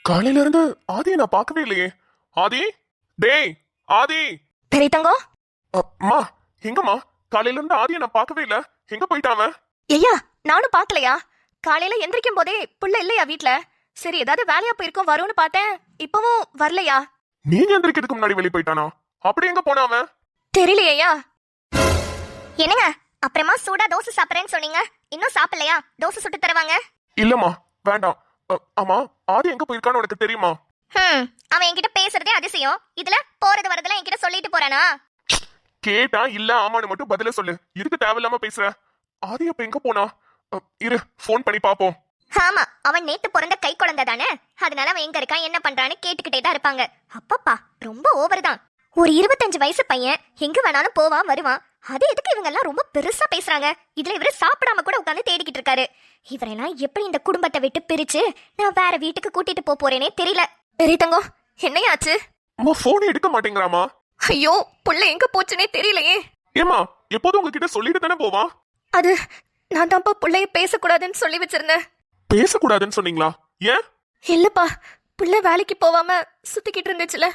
காலையில இருந்து ஆதியை நான் பார்க்கவே இல்லையே. ஆதி, டேய் ஆதி. பெரிய தங்கம், அம்மா, எங்கம்மா? காலையில இருந்து ஆதியை நான் பார்க்கவே இல்ல. எங்க போயிட்டாவ? ஐயா நானும் பாக்கலையா. காலையில எந்திரிக்கும் போதே புள்ள இல்லையா வீட்ல. சரி ஏதாவது வேலையா போயிருக்கோம் வரும்னு பார்த்தேன். இப்பவும் வரலையா? நீங்க எந்திரிக்கிறதுக்கு முன்னாடி வெளியே போயிட்டானா? அப்படி எங்க போனாவ? தெரியலையா. என்னங்க அப்புறமா சூடா தோசை சாப்பிடுறேன்னு சொன்னீங்க, இன்னும் சாப்பிடலையா? தோசை சுட்டு தருவாங்க. இல்லம்மா, வேண்டாம். ஆமா, ஆதி எங்க போயிருக்கான்னு உனக்கு தெரியுமா? அவன் என்கிட்ட பேசுறதே அதிசயம், இதுல போறது வரதெல்லாம் என்கிட்ட சொல்லிட்டு போறானா? கேட்டா இல்ல ஆமான்னு மட்டும் பதில சொல்லு. இதுக்கு தேவையில்லாம பேசுற. ஆதி அப்ப எங்க போனா? இரு, போன் பண்ணி பாப்போம். ஆமா, அவன் நேத்து பிறந்த கை குழந்தை தானே, அதனால அவன் எங்க இருக்கான் என்ன பண்றான்னு கேட்டுக்கிட்டே தான் இருப்பாங்க. அப்பப்பா ரொம்ப ஓவர் தான். ஒரு 25 வயசு பையன் எங்க வேணாலும் போவான் வருவான். அது எதுக்கு இவங்க எல்லாம் ரொம்ப பெருசா பேசுறாங்க? இதுல இவரு சாப்பிடாம கூட உட்காந்து தேடிக்கிட்டு இருக்காரு. இவரெல்லாம் எப்படி இந்த குடும்பத்தை விட்டு பிரிச்சு நான் வேற வீட்டுக்கு கூட்டிட்டு போறேனே தெரியல. பெரிய தங்கம், என்னையாச்சு? அம்மா, போன் எடுக்க மாட்டேங்கிறாமா. ஐயோ, புள்ள எங்க போச்சுனே தெரியலையே. ஏமா, எப்போதும் உங்ககிட்ட சொல்லிட்டு தானே போவான். அது நான் தான்ப்பா புள்ளைய பேசக்கூடாதுன்னு சொல்லி வச்சிருந்தேன். பேசக்கூடாதுன்னு சொன்னீங்களா? ஏன்? இல்லப்பா, புள்ள வேலைக்கு போவாம சுத்திக்கிட்டு இருந்துச்சுல.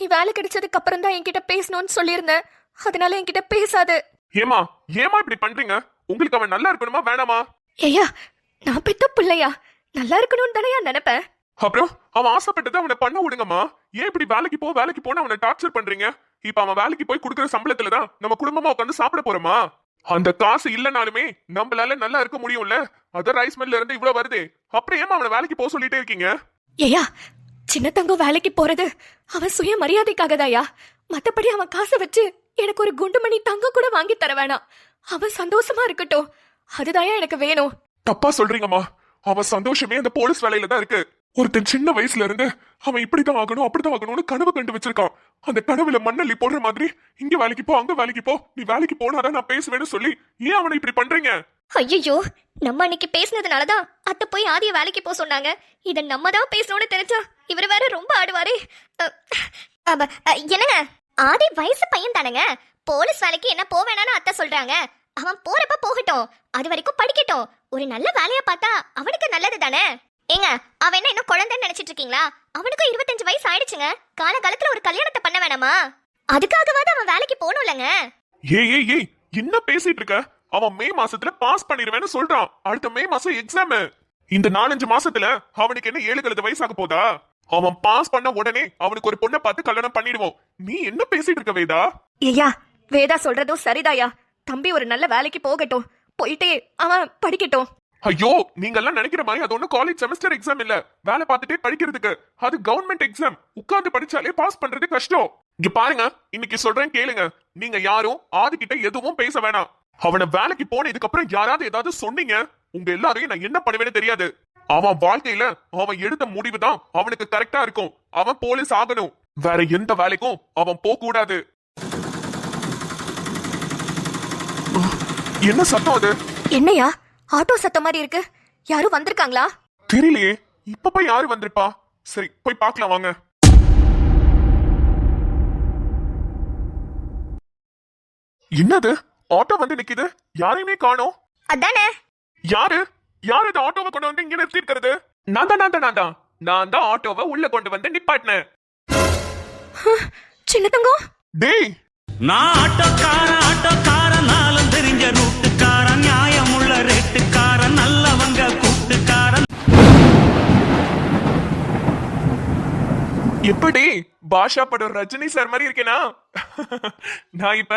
நீ வேலை கிடைச்சதுக்கு அப்புறம் தான் என்கிட்ட பேசணும்னு சொல்லியிருந்தேன். அதனால என்கிட்ட பேசாது. ஏமா இப்படி பண்றீங்க? உங்களுக்கு அவன் நல்லா இருக்கணுமா வேணாமா? ஐயா, நான் பெத்த புள்ளையா நல்லா இருக்கணும்னு தானே நினைப்பேன். அப்புறம் அவன் ஆசைப்பட்டதை அவனை பண்ண விடுங்கம்மா. ஏன் இப்படி வேலைக்கு போன அவனை டார்ச்சர் பண்றீங்க? இப்ப அவன் வேலைக்கு போய் கொடுக்குற சம்பளத்துல தான் நம்ம குடும்பமா உட்காந்து சாப்பிட போறோமா? அந்த காசு இல்லனாலுமே நம்மளால நல்லா இருக்க முடியும்ல. அத ரைஸ் மில்ல இருந்து இவ்வளவு வருது. அப்புறம் ஏமா அவனை வேலைக்கு போக சொல்லிட்டே இருக்கீங்க? ஐயா, சின்ன தங்கம் வேலைக்கு போறது அவன் சுய மரியாதைக்காக தாயா. மத்தபடி அவன் காசை வச்சு எனக்கு ஒரு குண்டுமணி தங்கம் கூட வாங்கி தர வேணாம். அவன் சந்தோஷமா இருக்கட்டும், அதுதாயா எனக்கு வேணும். தப்பா சொல்றீங்கம்மா. அவன் சந்தோஷமே அந்த போலீஸ் வேலையில தான் இருக்கு. ஒருத்தன் சின்ன வயசுல இருந்து அவன் இப்படிதான் ஆகணும் அப்படிதான் ஆகணும்னு கனவு கண்டு வச்சிருக்கான். அந்த கனவுல மண்ணள்ளி போடுற மாதிரி இங்க வேலைக்கு போ அங்க வேலைக்கு போ, நீ வேலைக்கு போனாதான் நான் பேசுவேன்னு சொல்லி ஏன் அவனை இப்படி பண்றீங்க? ஐயோ, நம்ம அன்னைக்கு பேசினதுனாலதான் அத்தை போய் ஆதிய வேலைக்கு போக சொன்னாங்க. இத நம்ம தான் பேசணும்னு தெரிஞ்சா இவர் வேற ரொம்ப ஆடுவாரு. என்னங்க, ஆதி வயசு பையன் தானங்க. போலீஸ் வேலைக்கு என்ன போவேணான்னு அத்தை சொல்றாங்க. அவன் போறப்ப போகட்டும், அது வரைக்கும் படிக்கட்டும். ஒரு நல்ல வேலையா பார்த்தா அவனுக்கு நல்லது தானே. ஏங்க, அவன் என்ன இன்னும் குழந்தைன்னு நினைச்சிட்டு இருக்கீங்களா? அவனுக்கும் 25 வயசு ஆயிடுச்சுங்க. காலகாலத்துல ஒரு கல்யாணத்தை பண்ண வேணாமா? அதுக்காகவாது அவன் வேலைக்கு போகணும்லங்க. ஏய் என்ன பேசிட்டு இருக்க? அவன் மே மாசத்துல பாஸ் பண்ணிடுவேன்னு சொல்றான். அடுத்த மே மாசம் எக்ஸாம். இந்த 4-5 மாசத்துல அவனுக்கு என்ன 7 வயசாக போதா? அவன் பாஸ் பண்ண உடனே அவனுக்கு ஒரு பொண்ணை பார்த்து கல்யாணம் பண்ணிடுவோம். நீ என்ன பேசிட்டு இருக்க வேதா? ஐயா, வேதா சொல்றதும் சரிதாயா. தம்பி ஒரு நல்ல வேலைக்கு போகட்டும், போயிட்டே அவன் படிக்கட்டும். ஐயோ, நீங்க எல்லாம் நினைக்கிற மாதிரி அது ஒன்னும் காலேஜ் செமஸ்டர் எக்ஸாம் இல்ல. வேலை பார்த்துட்டே படிக்கிறதுக்கு. அது கவர்மெண்ட் எக்ஸாம். உட்கார்ந்து படிச்சாலே பாஸ் பண்றது கஷ்டம். இங்க பாருங்க, இன்னைக்கு சொல்றேன் கேளுங்க. நீங்க யாரும் ஆதி கிட்ட எதுவும் பேச வேணாம். அவனை வேலைக்கு போனதுக்கு அப்புறம் யாராவது ஏதாவது சொன்னீங்க, உங்க எல்லாரையும் நான் என்ன பண்ணுவேன்னு தெரியாது. அவன் வாழ்க்கையில அவன் எடுத்த முடிவு தான் அவனுக்கு கரெக்டா இருக்கும். அவன் போலீஸ் ஆகணும். வேற எந்த வேலைக்கும் அவன் போக கூடாது. என்ன சத்தம் அது? என்னையா ஆட்டோ சத்தம் மாதிரி இருக்கு? யாரும் வந்திருக்காங்களா? தெரியலையே. இப்ப போய் யாரு வந்திருப்பா? சரி, போய் பார்க்கலாம் வாங்க. என்னது, ஆட்டோ வந்து நிக்குது, யாரையுமே காணோம். அதானே. யாரு இந்த ஆட்டோவை கொண்டு வந்து இங்க நிறுத்தி இருக்கிறது? நான் தான் ஆட்டோவை உள்ள கொண்டு வந்து நிப்பாட்டினேன். சின்ன தங்கம், டேய், நான் ஆட்டோக்காரன் நாளும் தெரிஞ்ச ரூட்டுக்காரன், நியாயமுள்ள ரேட்டுக்காரன், நல்லவங்க கூட்டுக்காரன். எப்படி பாஷா படம் ரஜினி சார் மாதிரி இருக்கேனா? நான் இப்ப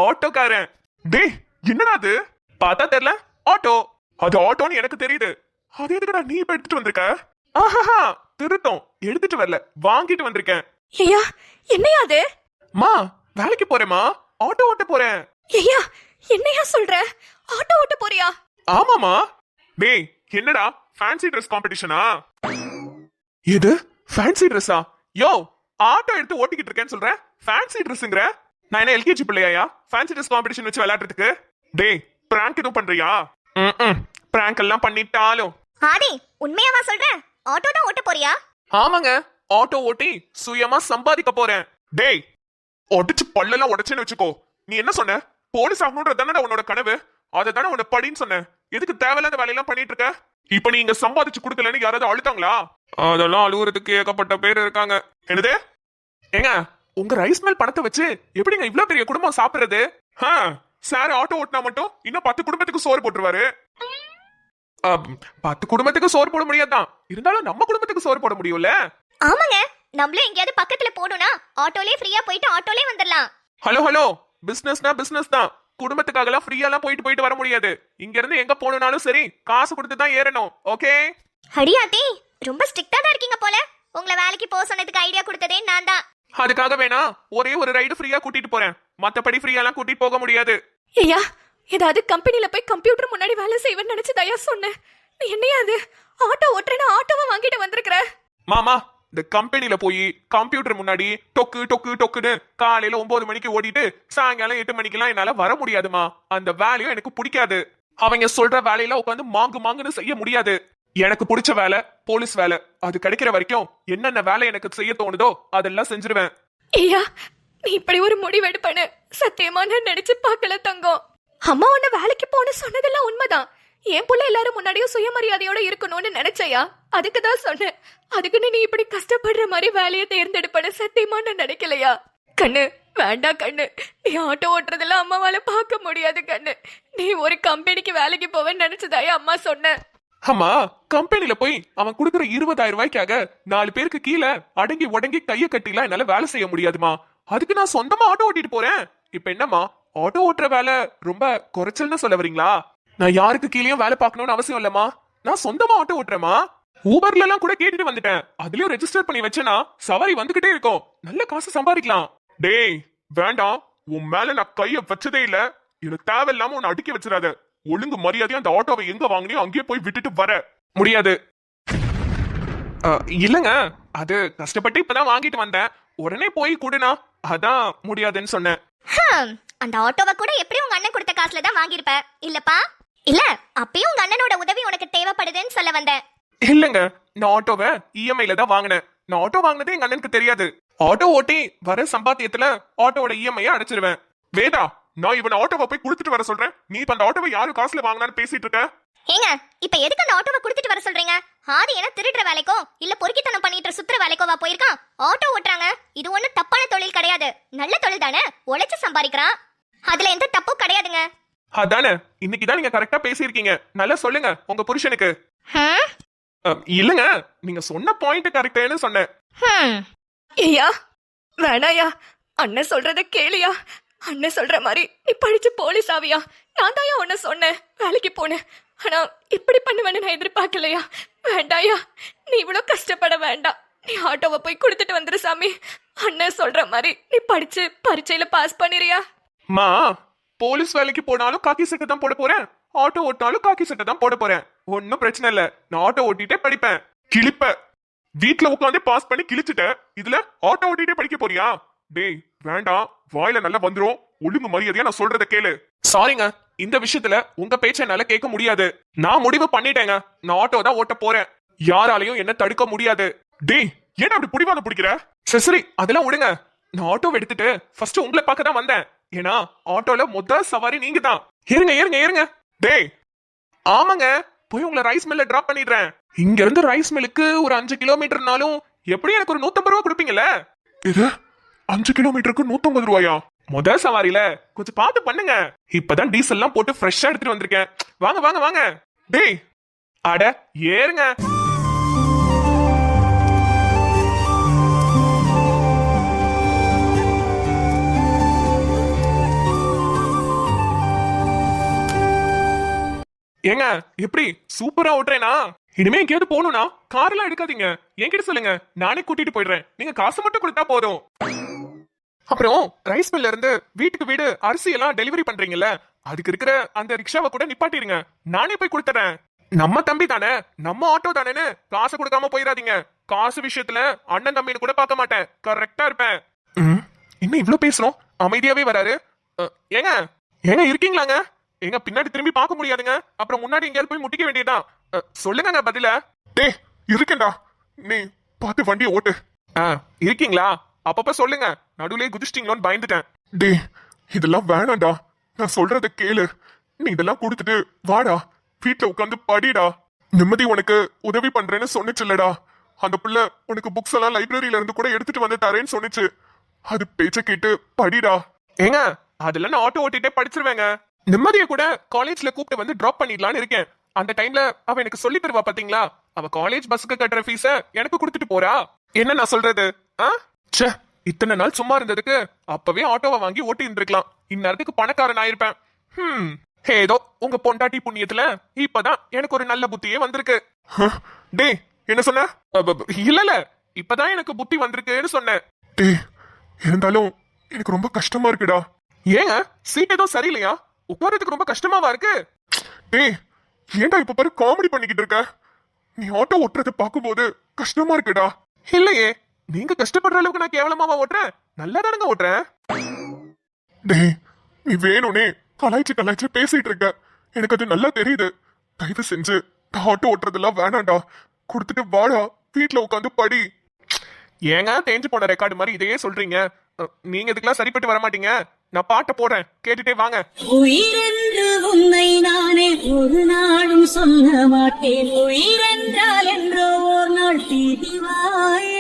ஆட்டோக்காரன். டேய், என்னடா அது? பார்த்தா தெரியல, ஆட்டோ. அது ஆட்டோன்னு எனக்கு தெரியுது. அது எதுக்குடா நீ இப்ப எடுத்துட்டு வந்திருக்க? ஆஹா, திருத்தம் எடுத்துட்டு வரல, வாங்கிட்டு வந்திருக்கேன். ஐயா என்னையா அது? மா, வேலைக்கு போறேமா, ஆட்டோ ஓட்ட போறேன். ஐயா என்னையா சொல்ற? ஆட்டோ ஓட்ட போறியா? ஆமாமா. டேய், என்னடா ஃபேன்சி ட்ரெஸ் காம்படிஷனா? எது ஃபேன்சி ட்ரெஸ்ஸா? யோ, ஆட்டோ எடுத்து ஓட்டிக்கிட்டு இருக்கேன்னு சொல்றேன், ஃபேன்சி ட்ரெஸ்ங்கற? நான் என்ன எல்கேஜி பிள்ளையா ஃபேன்சி ட்ரெஸ் காம்படிஷன் வச்சு விளையாடுறதுக்கு? டேய், பிராங்க் எதுவும் பண்றியா? பிராங்க் எல்லாம் பண்ணிட்டாலும். ஆதி, உண்மையாவா சொல்ற? ஆட்டோ தான் ஓட்ட போறியா? ஆமாங்க, ஆட்டோ ஓட்டி சுயமா சம்பாதிக்க போறேன். டேய், ஒடிச்சு பல்லெல்லாம் உடைச்சேன்னு வச்சுக்கோ. நீ என்ன சொன்ன? போலீஸ் ஆகணும்ன்றது தானே உன்னோட கனவு. அதை தானே உன்னை படின்னு சொன்னேன். எதுக்கு தேவையில்லாத வேலையெல்லாம் பண்ணிட்டு இருக்க? இப்ப நீங்க சம்பாதிச்சு கொடுக்கலன்னு யாராவது அழுத்தாங்களா? அதெல்லாம் அழுகுறதுக்கு ஏகப்பட்ட பேர் இருக்காங்க. என்னது? ஏங்க, உங்க ரைஸ் மில் பணத்தை வச்சு எப்படிங்க இவ்ளோ பெரிய குடும்பம் சாப்பிடுறது? சார் ஆட்டோ ஓட்டினா மட்டும் இன்னும் 10 குடும்பத்துக்கு சோறு போட்டுருவாரு. 10 குடும்பத்துக்கு சோறு போட முடியாதான், இருந்தாலும் நம்ம குடும்பத்துக்கு சோறு போட முடியும்ல. ஆமாங்க, நம்மளும் எங்கேயாவது பக்கத்துல போகணும்னா ஆட்டோலே ஃப்ரீயா போயிட்டு ஆட்டோலே வந்துடலாம். ஹலோ, பிசினஸ்னா பிசினஸ் தான். குடும்பத்துக்காகலாம் ஃப்ரீயாலாம் போயிட்டு வர முடியாது. இங்க இருந்து எங்க போகணும்னாலும் சரி காசு கொடுத்து தான் ஏறணும். ஓகே? அடியாத்தி, ரொம்ப ஸ்ட்ரிக்ட்டா தான் இருக்கீங்க போல. உங்களை வேலைக்கு போக சொன்னதுக்கு ஐடியா கொடுத்ததே நான் தான். அதுக்காக வேணா ஒரே ஒரு ரைடு ஃப்ரீயா கூட்டிட்டு போறேன். மத்தபடி ஃப்ரீயாலாம் கூட்டிட்டு போக முடியாது. ஐயா, ஏதாவது கம்பெனில போய் கம்ப்யூட்டர் முன்னாடி வேலை செய்வேன்னு நினைச்சதாயா சொன்னேன். நீ என்னையா அது ஆட்டோ ஓட்டுறேன்னு ஆட்டோவை வாங்கிட்டு வந்திருக்கிற? மாமா, இந்த கம்பெனில போய் கம்ப்யூட்டர் முன்னாடி டொக்குன்னு காலையில 9 மணிக்கு ஓடிட்டு சாயங்காலம் 8 மணிக்கெல்லாம் என்னால வர முடியாதுமா. அந்த வேலையும் எனக்கு பிடிக்காது. அவங்க சொல்ற வேலையில உட்காந்து மாங்குன்னு செய்ய முடியாது. எனக்கு பிடிச்ச வேலை போலீஸ் வேலை. அது கிடைக்கிற வரைக்கும் என்னென்ன வேலை எனக்கு செய்ய தோணுதோ அதெல்லாம் செஞ்சிருவேன். ஐயா, நீ இப்படி ஒரு முடிவெடுப்பேன்னு சத்தியமா நான் நினைச்சு பார்க்கல தங்கம். அம்மா உன்னை வேலைக்கு போன்னு சொன்னதெல்லாம் உண்மைதான். என் புள்ள எல்லாரும் முன்னாடியும் சுயமரியாதையோட இருக்கணும்னு நினைச்சையா? அதுக்கு தான் சொன்னேன். அதுக்குன்னு நீ இப்படி கஷ்டப்படுற மாதிரி வேலையை தேர்ந்தெடுப்பேன்னு சத்தியமா நான் நினைக்கலையா? கண்ணு, வேண்டாம் கண்ணு. நீ ஆட்டோ ஓட்டுறதெல்லாம் அம்மாவால பார்க்க முடியாது கண்ணு. நீ ஒரு கம்பெனிக்கு வேலைக்கு போவேன்னு நினைச்சதாயா அம்மா சொன்ன. அம்மா, கம்பெனில போய் அவன் கொடுக்குற 20,000 ரூபாய்க்காக 4 பேருக்கு கீழே அடங்கி உடங்கி கைய கட்டிலாம் என்னால வேலை செய்ய முடியாதுமா. அதுக்கு நான் சொந்தமா ஆட்டோ ஓட்டிட்டு போறேன். இப்ப என்னம்மா, ஆட்டோ ஓட்டுற வேலை ரொம்ப குறைச்சல்னு சொல்ல வரீங்களா? நான் யாருக்கு கீழேயும் வேலை பார்க்கணும்னு அவசியம் இல்லம்மா. நான் சொந்தமா ஆட்டோ ஓட்டுறேமா. ஊபர்ல எல்லாம் கூட கேட்டுட்டு வந்துட்டேன். அதுலயும் ரெஜிஸ்டர் பண்ணி வச்சேனா சவாரி வந்துகிட்டே இருக்கும். நல்ல காசு சம்பாதிக்கலாம். டேய் வேண்டாம், உன் மேல நான் கைய வச்சதே இல்ல. எனக்கு தேவையில்லாம உன்னை அடுக்கி வச்சிடாத. ஒழுங்கு மரியாதையா அந்த ஆட்டோவை எங்க வாங்கினியோ அங்கேயே போய் விட்டுட்டு வர. முடியாது. இல்லங்க, அது கஷ்டப்பட்டு இப்பதான் வாங்கிட்டு வந்தேன். உடனே போய் கொடுனா, அதான் முடியாதுன்னு சொன்னேன். அந்த ஆட்டோவை கூட எப்படி உங்க அண்ணன் கொடுத்த காசுல தான் வாங்கியிருப்ப இல்லப்பா? இல்ல, அப்பயும் உங்க அண்ணனோட உதவி உனக்கு தேவைப்படுதுன்னு சொல்ல வந்தேன். இல்லங்க, நான் ஆட்டோவை இஎம்ஐல தான் வாங்கினேன். நான் ஆட்டோ வாங்கினதே எங்க அண்ணனுக்கு தெரியாது. ஆட்டோ ஓட்டி வர சம்பாத்தியத்துல ஆட்டோவோட இஎம்ஐ அடைச்சிருவேன். வேதா, நான் இவன் ஆட்டோவை போய் கொடுத்துட்டு வர சொல்றேன். நீ இப்ப அந்த ஆட்டோவை யாரு காசுல வாங்கினான்னு பேசிட்டு இருக்க? ஏங்க, இப்ப எதுக்கு அந்த ஆட்டோவை கொடுத்துட்டு வர சொல்றீங்க? ஆதி என்ன திருடுற வேலைக்கோ இல்ல பொறுக்கித்தனம் பண்ணிட்டு சுத்துற வேலைக்கோவா போயிருக்கான்? ஆட்டோ ஓட்டுறாங்க. இது ஒண்ணும் தப்பான தொழில் கிடையாது. நல்ல தொழில் தானே, உழைச்சு சம்பாதிக்கிறான். அதுல எந்த தப்பும் கிடையாதுங்க. அதானே, இன்னைக்குதான் நீங்க கரெக்டா பேசியிருக்கீங்க. நல்லா சொல்லுங்க உங்க புருஷனுக்கு. இல்லங்க, நீங்க சொன்ன பாயிண்ட் கரெக்டானு சொன்னேன். ஐயா, வேணாயா. அண்ணன் சொல்றத கேளியா. அண்ணன் சொல்ற மாதிரி நீ படிச்சு போலீஸ் ஆவியா? நான் தான் உன்ன சொன்னேன் வேலைக்கு போனேன். ஆனா இப்படி பண்ணுவேன்னு நான் எதிர்பார்க்கலையா. வேண்டாயா, நீ இவ்வளவு கஷ்டப்பட வேண்டாம். நீ ஆட்டோவை போய் கொடுத்துட்டு வந்துரு சாமி. அண்ணன் சொல்ற மாதிரி நீ படிச்சு பரீட்சையில பாஸ் பண்ணிரியா? மா, போலீஸ் வேலைக்கு போனாலும் காக்கி சட்டை தான் போட போறேன். ஆட்டோ ஓட்டினாலும் காக்கி சட்டை தான் போட போறேன். ஒன்னும் பிரச்சனை இல்ல. நான் ஆட்டோ ஓட்டிட்டே படிப்பேன். கிழிப்ப வீட்டுல உட்காந்து பாஸ் பண்ணி கிழிச்சுட்ட. இதுல ஆட்டோ ஓட்டிட்டே படிக்க போறியா? டேய் வேண்டாம், வாயில நல்லா வந்துரும். ஒழுங்கு மரியாதையா நான் சொல்றத கேளு. சாரிங்க, இந்த விஷயத்துல உங்க பேச்ச என்னால கேட்க முடியாது. நான் முடிவு பண்ணிட்டேங்க. நான் ஆட்டோ தான் ஓட்ட போறேன். யாராலையும் என்ன தடுக்க முடியாது. டேய், ஏன் அப்படி புடிவாத பிடிக்கிற? சரி அதெல்லாம் விடுங்க. நான் ஆட்டோ எடுத்துட்டு ஃபர்ஸ்ட் உங்களை பார்க்க தான் வந்தேன். ஏன்னா ஆட்டோல முதல் சவாரி நீங்க தான். ஏறுங்க. டேய், ஆமாங்க, போய் உங்களை ரைஸ் மில்ல டிராப் பண்ணிடுறேன். இங்க இருந்து ரைஸ் மில்லுக்கு ஒரு 5 கிலோமீட்டர்னாலும் எப்படி எனக்கு ஒரு 150 ரூபா கொடுப்பீங்கல்ல? இது 5 கிலோமீட்டருக்கு 150 ரூபாயா? முதல் சவாரியில கொஞ்சம் பார்த்து பண்ணுங்க. இப்பதான் டீசல் எல்லாம் போட்டு ஃப்ரெஷ்ஷா எடுத்துட்டு வந்திருக்கேன். வாங்க. டேய், அட ஏறுங்க. ஏங்க, எப்படி சூப்பரா ஓட்டுறேனா? இனிமே எங்கேயாவது போகணும்னா கார் எல்லாம் எடுக்காதீங்க. என்கிட்ட சொல்லுங்க, நானே கூட்டிட்டு போயிடுறேன். நீங்க காசு மட்டும் கொடுத்தா போதும். அப்புறம் ரைஸ் மில்ல இருந்து வீட்டுக்கு வீடு அரிசி எல்லாம் டெலிவரி பண்றீங்கல்ல, அதுக்கு இருக்கிற அந்த ரிக்ஷாவை கூட நிப்பாட்டிருங்க. நானே போய் கொடுத்துறேன். நம்ம தம்பி தானே, நம்ம ஆட்டோ தானேன்னு காசு கொடுக்காம போயிடாதீங்க. காசு விஷயத்துல அண்ணன் தம்பின்னு கூட பார்க்க மாட்டேன். கரெக்டா இருப்பேன். என்ன இவ்ளோ பேசணும், அமைதியாவே வராரு. ஏங்க இருக்கீங்களாங்க? எங்க பின்னாடி திரும்பி பார்க்க முடியாதுங்க. அப்புறம் முன்னாடி எங்கேயாவது போய் முட்டிக்க வேண்டியதுதான். சொல்லுங்க பதில. டேய் இருக்கேன்டா, நீ பார்த்து வண்டியை ஓட்டு. இருக்கீங்களா? அப்பப்ப சொல்லுங்க. நடுவுலயே குதிச்சிட்டீங்களோன்னு பயந்துட்டேன். டேய், இதெல்லாம் வேணாம்டா. நான் சொல்றத கேளு. நீ இதெல்லாம் கொடுத்துட்டு வாடா, வீட்டுல உட்காந்து படிடா. நிம்மதி உனக்கு உதவி பண்றேன்னு சொன்னுச்சுல்லடா. அந்த புள்ள உனக்கு புக்ஸ் எல்லாம் லைப்ரரியில இருந்து கூட எடுத்துட்டு வந்து தரேன்னு சொன்னுச்சு. அது பேச்ச கேட்டு படிடா. ஏங்க அதுல நான் ஆட்டோ ஓட்டிட்டே படிச்சிருவேங்க. நிம்மதியை கூட காலேஜ்ல கூப்பிட்டு வந்து டிராப் பண்ணிடலான்னு இருக்கேன். அந்த டைம்ல அவ எனக்கு சொல்லி தருவா பாத்தீங்களா. அவ காலேஜ் பஸ்ஸுக்கு கட்டுற ஃபீஸ எனக்கு கொடுத்துட்டு போறா. என்ன நான் சொல்றது? ச்சே, இத்தனை நாள் சும்மா இருந்ததுக்கு அப்பவே ஆட்டோவை வாங்கி ஓட்டி இருந்திருக்கலாம். இந்நேரத்துக்கு பணக்காரன் ஆயிருப்பேன். ஏதோ உங்க பொண்டாட்டி புண்ணியத்துல இப்பதான் எனக்கு ஒரு நல்ல புத்தியே வந்திருக்கு. டேய் என்ன சொன்ன? இல்ல இப்பதான் எனக்கு புத்தி வந்திருக்குன்னு சொன்னேன். டேய் இருந்தாலும் எனக்கு ரொம்ப கஷ்டமா இருக்குடா. ஏங்க சீட் ஏதோ சரியில்லையா? உட்காரத்துக்கு ரொம்ப கஷ்டமாவா இருக்கு? டேய் ஏன்டா இப்ப பாரு காமெடி பண்ணிக்கிட்டு இருக்க? நீ ஆட்டோ ஓட்டுறத பாக்கும்போது கஷ்டமா இருக்குடா. இல்லையே, நீங்க கஷ்டப்படுற அளவுக்கு நான் கேவலமாவா ஓட்டுறேன்? நல்லா தானங்க ஓட்டுறேன். டேய் நீ வேணும்னே கலாய்ச்சி பேசிட்டு இருக்க. எனக்கு அது நல்லா தெரியுது. தயவு செஞ்சு நான் ஆட்டோ ஓட்டுறதெல்லாம் வேணாண்டா. கொடுத்துட்டு வாடா, வீட்டுல உட்காந்து படி. ஏங்க தேஞ்சு போன ரெக்கார்டு மாதிரி இதையே சொல்றீங்க? நீங்க இதுக்கெல்லாம் சரிப்பட்டு வர மாட்டீங்க. நான் பாட்டை போடுறேன், கேட்டுட்டே வாங்க. உயிரென்று உன்னை நானே ஒரு நாளும் சொல்ல மாட்டேன். உயிரென்றால் என்றோ ஒரு நாள் தீவாயே.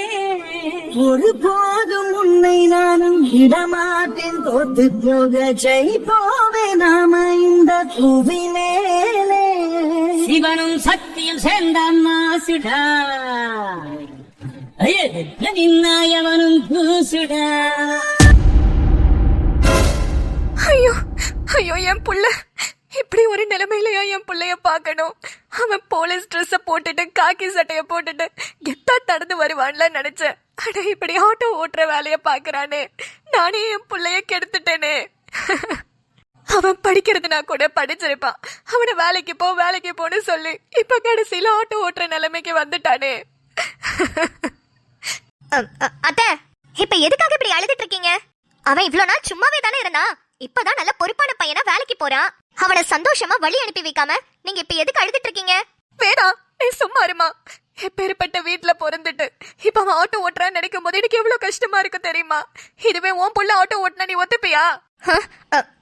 ஒரு போதும் உன்னை நானும் விடமாட்டேன். தோத்து போக ஜெயிப்போவே நாம இந்த புவிமேலே. சிவனும் சக்தியும் சேர்ந்தான் மாசுடா. நின்னாயவனும் பூசுடா. ஐயோ ஐயோ, என் புள்ள இப்படி ஒரு நிலைமையிலயா என் புள்ளைய பார்க்கணும்? அவன் போலீஸ் ட்ரெஸ் போட்டுட்டு காக்கி சட்டைய போட்டுட்டு கெத்தா நடந்து வருவான்ல நினைச்சேன். ஆனா இப்படி ஆட்டோ ஓட்டுற வேலைய பாக்குறானே. நானே என் புள்ளைய கெடுத்துட்டேனே. அவன் படிக்கிறதுனா கூட படிச்சிருப்பான். அவனை வேலைக்கு போன்னு சொல்லி இப்ப கடைசியில ஆட்டோ ஓட்டுற நிலைமைக்கு வந்துட்டானே. அத்தை இப்ப எதுக்காக இப்படி அழுதுட்டு இருக்கீங்க? அவன் இவ்வளவு நாள் சும்மாவே தானே இருந்தான். இப்பதான் நல்ல பொறுப்பான பையனா வேலைக்கு போறான். அவனை சந்தோஷமா வழி அனுப்பி வைக்காம நீங்க இப்ப எதுக்கு அழுதுட்டு இருக்கீங்க? வேணாம், நீ சும்மா இருமா. எப்பேற்பட்ட வீட்டுல பிறந்துட்டு இப்ப அவன் ஆட்டோ ஓட்டுறான்னு நினைக்கும் போது எனக்கு எவ்வளவு கஷ்டமா இருக்கு தெரியுமா? இதுவே உன் புள்ள ஆட்டோ ஓட்டுனா நீ ஒத்துப்பியா?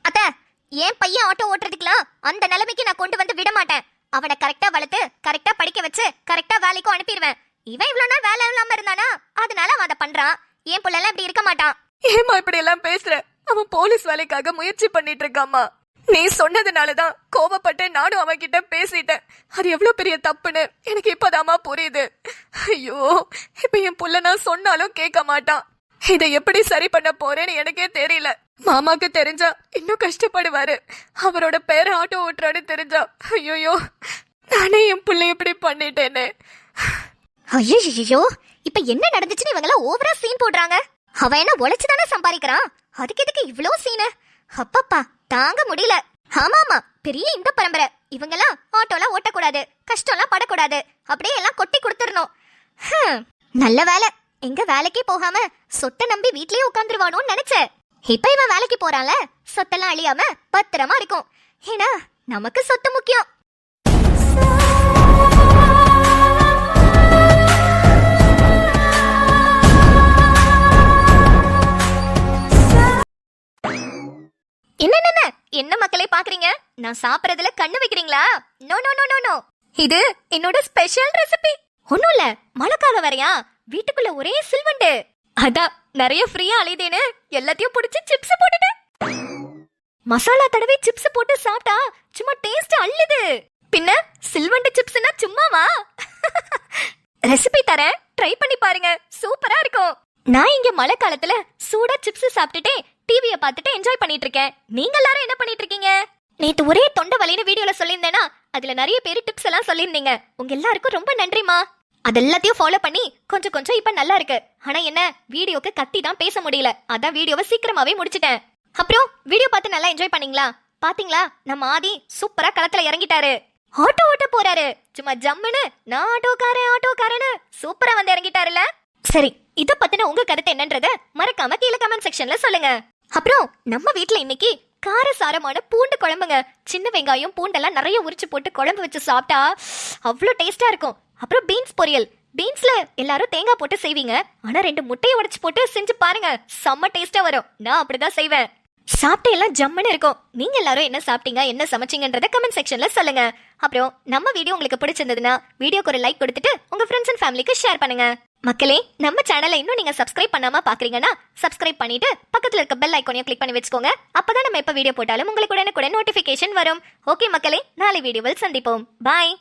அத்தை என் பையன் ஆட்டோ ஓட்டுறதுக்குலாம் அந்த நிலைமைக்கு நான் கொண்டு வந்து விட மாட்டேன். அவனை கரெக்டா வளர்த்து கரெக்டா படிக்க வச்சு கரெக்டா வேலைக்கும் அனுப்பிடுவேன். இவன் இவ்வளவு நாள் வேலை இல்லாம இருந்தானா, அதனால அவன் அதை பண்றான். என் புள்ள எல்லாம் இப்படி இருக்க மாட்டான். ஏமா இப்படி எல்லாம் பேசுற? அவன் போலீஸ் வேலைக்காக முயற்சி பண்ணிட்டு இருக்காமா. நீ சொன்னதுனாலதான் கோவப்பட்டு நானும் அவன் கிட்ட பேசிட்டேன். அது எவ்வளவு பெரிய தப்புன்னு எனக்கு இப்பதாமா புரியுது. ஐயோ, இப்ப என் புள்ள நான் சொன்னாலும் கேட்க மாட்டான். இதை எப்படி சரி பண்ண போறேன்னு எனக்கே தெரியல. மாமாக்கு தெரிஞ்சா இன்னும் கஷ்டப்படுவாரு. அவரோட பேரை ஆட்டோ ஓட்டுறான்னு தெரிஞ்சா ஐயோ, நானே என் புள்ள இப்படி பண்ணிட்டேனே. ஐயோ, இப்ப என்ன நடந்துச்சுன்னு இவங்க எல்லாம் ஓவரா சீன் போடுறாங்க. அவன் என்ன உழைச்சுதானே சம்பாதிக்கிறான். அதுக்கு எதுக்கு இவ்ளோ சீனு? அப்பப்பா தாங்க முடியல. ஆமா பெரிய இந்த பரம்பரை. இவங்கெல்லாம் ஆட்டோலாம் ஓட்டக்கூடாது, கஷ்டம்லாம் படக்கூடாது, அப்படியே எல்லாம் கொட்டி கொடுத்துடணும். நல்ல வேலை எங்க வேலைக்கே போகாம சொத்தை நம்பி வீட்லயே உட்காந்துருவானோன்னு நினைச்சேன். இப்ப இவன் வேலைக்கு போறான்ல, சொத்தெல்லாம் அழியாம பத்திரமா இருக்கும். ஏன்னா நமக்கு சொத்து முக்கியம். என்ன மக்களே பாக்குறீங்க? நான் சாப்பிடறதுல கண்ணு வைக்கிறீங்களா? No no no no no, இது என்னோட ஸ்பெஷல் ரெசிபி. ஒண்ணும் இல்ல, மழைக்காலம் வரையா, வீட்டுக்குள்ள ஒரே சில்வண்டு. அதான் நிறைய ஃப்ரீயா அலைதேன்னு எல்லாத்தையும் பிடிச்சி சிப்ஸ் போட்டுட்டேன். மசாலா தடவை சிப்ஸ் போட்டு சாப்பிட்டா சும்மா டேஸ்ட் அள்ளுது. பின்ன சில்வண்டு சிப்ஸ்னா சும்மாவா? ரெசிபி தரேன், ட்ரை பண்ணி பாருங்க, சூப்பரா இருக்கும். நான் இங்க மழை காலத்துல சூடா சிப்ஸ் சாப்பிட்டுட்டே டிவியை பார்த்துட்டு என்ஜாய் பண்ணிட்டு இருக்கேன். நீங்க எல்லாரும் என்ன பண்ணிட்டு இருக்கீங்க? நேத்து ஒரே தொண்டை வலின்னு வீடியோல சொல்லியிருந்தேனா, அதுல நிறைய பேர் டிப்ஸ் எல்லாம் சொல்லியிருந்தீங்க. உங்க எல்லாருக்கும் ரொம்ப நன்றிமா. அது எல்லாத்தையும் ஃபாலோ பண்ணி கொஞ்சம் கொஞ்சம் இப்ப நல்லா இருக்கு. ஆனா என்ன, வீடியோக்கு கத்தி தான் பேச முடியல. அதான் வீடியோவை சீக்கிரமாவே முடிச்சிட்டேன். அப்புறம் வீடியோ பார்த்து நல்லா என்ஜாய் பண்ணீங்களா? பாத்தீங்களா, நம்ம ஆதி சூப்பரா களத்துல இறங்கிட்டாரு. ஆட்டோ ஓட்ட போறாரு. சும்மா ஜம்முன்னு நான் ஆட்டோக்காரன்னு சூப்பரா வந்து இறங்கிட்டாருல. சரி, இத பத்தின உங்க கருத்து என்னன்றத மறக்காம கீழே கமெண்ட் செக்ஷன்ல சொல்லுங்க. அப்புறம் நம்ம வீட்ல இன்னைக்கு காரசாரமான பூண்டு குழம்புங்க. சின்ன வெங்காயம் பூண்டெல்லாம் நிறைய உரிச்சு போட்டு குழம்பு வச்சு சாப்பிட்டா அவ்வளோ டேஸ்டா இருக்கும். அப்புறம் பீன்ஸ் பொரியல். பீன்ஸ்ல எல்லாரும் தேங்காய் போட்டு செய்வீங்க, ஆனா 2 முட்டையை உடைச்சு போட்டு செஞ்சு பாருங்க, செம்ம டேஸ்டா வரும். நான் அப்படிதான் செய்வேன். சாப்பிட்டு எல்லாம் ஜம்முன்னு இருக்கும். நீங்க எல்லாரும் என்ன சாப்பிட்டீங்க, என்ன சமைச்சீங்கன்றத கமெண்ட் செக்ஷன்ல சொல்லுங்க. அப்புறம் நம்ம வீடியோ உங்களுக்கு பிடிச்சிருந்ததுன்னா வீடியோக்கு ஒரு லைக் கொடுத்துட்டு உங்க ஃப்ரெண்ட்ஸ் அண்ட் ஃபேமிலிக்கு ஷேர் பண்ணுங்க. மக்களே, நம்ம சேனலை இன்னும் நீங்க சப்ஸ்கிரைப் பண்ணாம பாக்குறீங்கன்னா சப்ஸ்கிரைப் பண்ணிட்டு பக்கத்துல இருக்க பெல் ஐகானையும் கிளிக் பண்ணி வச்சுக்கோங்க. அப்பதான் நம்ம எப்ப வீடியோ போட்டாலும் உங்களுக்கு உடனே நோட்டிபிகேஷன் வரும். ஓகே மக்களே, நாளை வீடியோவில் சந்திப்போம். பாய்.